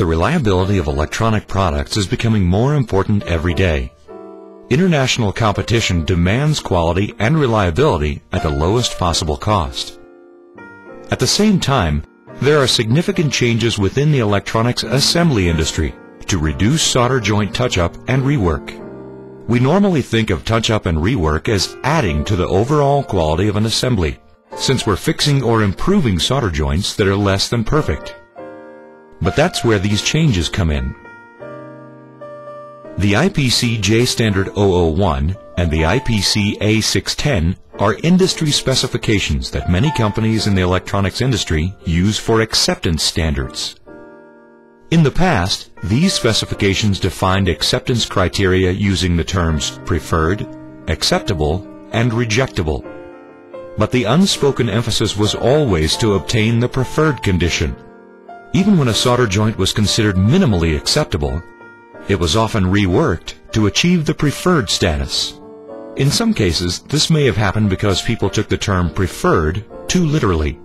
The reliability of electronic products is becoming more important every day. International competition demands quality and reliability at the lowest possible cost. At the same time, there are significant changes within the electronics assembly industry to reduce solder joint touch-up and rework. We normally think of touch-up and rework as adding to the overall quality of an assembly, since we're fixing or improving solder joints that are less than perfect. But that's where these changes come in. The IPC J Standard 001 and the IPC A610 are industry specifications that many companies in the electronics industry use for acceptance standards. In the past, these specifications defined acceptance criteria using the terms preferred, acceptable, and rejectable. But the unspoken emphasis was always to obtain the preferred condition. Even when a solder joint was considered minimally acceptable, it was often reworked to achieve the preferred status. In some cases, this may have happened because people took the term preferred too literally,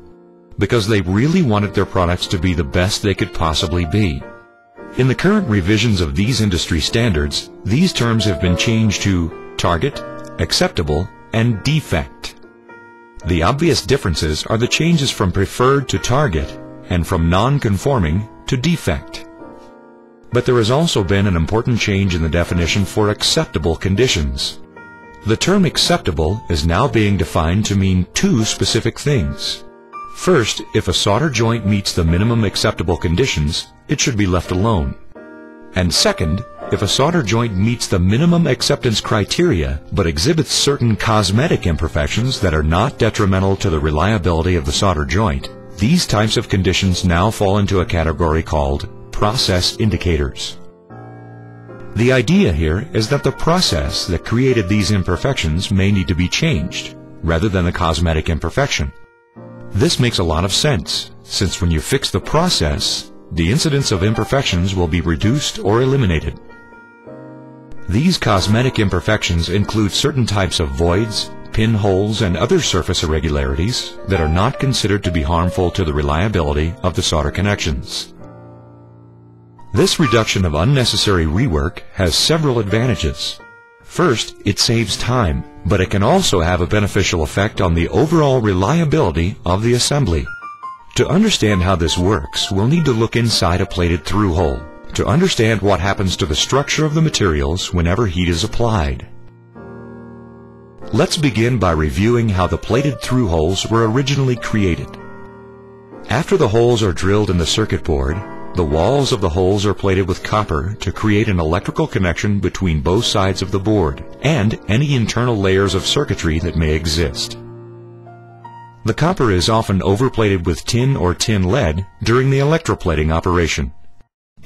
because they really wanted their products to be the best they could possibly be. In the current revisions of these industry standards, these terms have been changed to target, acceptable, and defect. The obvious differences are the changes from preferred to target and from non-conforming to defect. But there has also been an important change in the definition for acceptable conditions. The term acceptable is now being defined to mean two specific things. First, if a solder joint meets the minimum acceptable conditions, it should be left alone. And second, if a solder joint meets the minimum acceptance criteria but exhibits certain cosmetic imperfections that are not detrimental to the reliability of the solder joint, these types of conditions now fall into a category called process indicators. The idea here is that the process that created these imperfections may need to be changed, rather than a cosmetic imperfection. This makes a lot of sense, since when you fix the process, the incidence of imperfections will be reduced or eliminated. These cosmetic imperfections include certain types of voids, pinholes, and other surface irregularities that are not considered to be harmful to the reliability of the solder connections. This reduction of unnecessary rework has several advantages. First, it saves time, but it can also have a beneficial effect on the overall reliability of the assembly. To understand how this works, we'll need to look inside a plated through hole to understand what happens to the structure of the materials whenever heat is applied. Let's begin by reviewing how the plated through holes were originally created. After the holes are drilled in the circuit board, the walls of the holes are plated with copper to create an electrical connection between both sides of the board and any internal layers of circuitry that may exist. The copper is often overplated with tin or tin lead during the electroplating operation.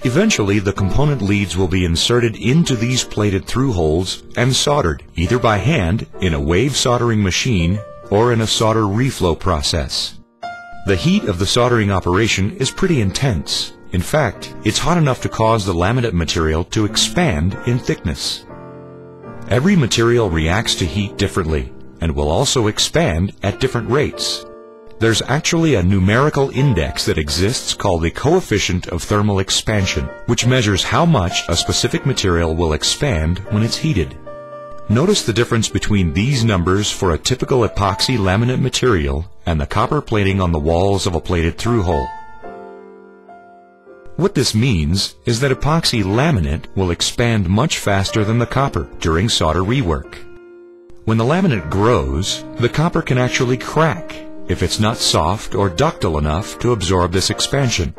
Eventually, the component leads will be inserted into these plated through holes and soldered either by hand in a wave soldering machine or in a solder reflow process. The heat of the soldering operation is pretty intense. In fact, it's hot enough to cause the laminate material to expand in thickness. Every material reacts to heat differently and will also expand at different rates. There's actually a numerical index that exists called the coefficient of thermal expansion, which measures how much a specific material will expand when it's heated. Notice the difference between these numbers for a typical epoxy laminate material and the copper plating on the walls of a plated through hole. What this means is that epoxy laminate will expand much faster than the copper during solder rework. When the laminate grows, the copper can actually crack if it's not soft or ductile enough to absorb this expansion.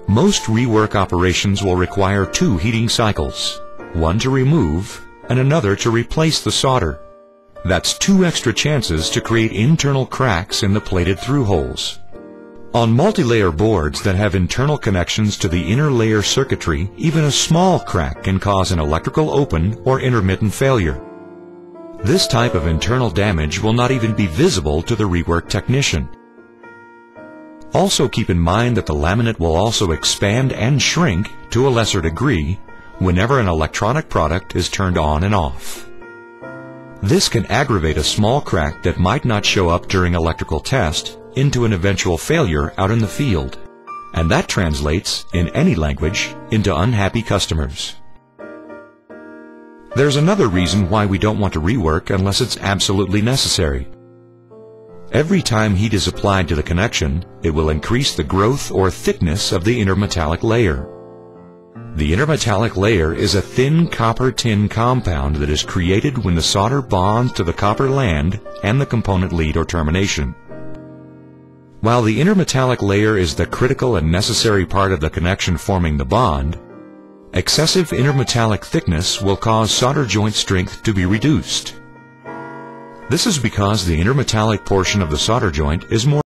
Most rework operations will require two heating cycles, one to remove and another to replace the solder. That's two extra chances to create internal cracks in the plated through holes. On multi-layer boards that have internal connections to the inner layer circuitry, even a small crack can cause an electrical open or intermittent failure. This type of internal damage will not even be visible to the rework technician. Also keep in mind that the laminate will also expand and shrink to a lesser degree whenever an electronic product is turned on and off. This can aggravate a small crack that might not show up during electrical test into an eventual failure out in the field. and that translates, in any language, into unhappy customers. There's another reason why we don't want to rework unless it's absolutely necessary. Every time heat is applied to the connection, it will increase the growth or thickness of the intermetallic layer. The intermetallic layer is a thin copper-tin compound that is created when the solder bonds to the copper land and the component lead or termination. While the intermetallic layer is the critical and necessary part of the connection forming the bond, excessive intermetallic thickness will cause solder joint strength to be reduced. This is because the intermetallic portion of the solder joint is more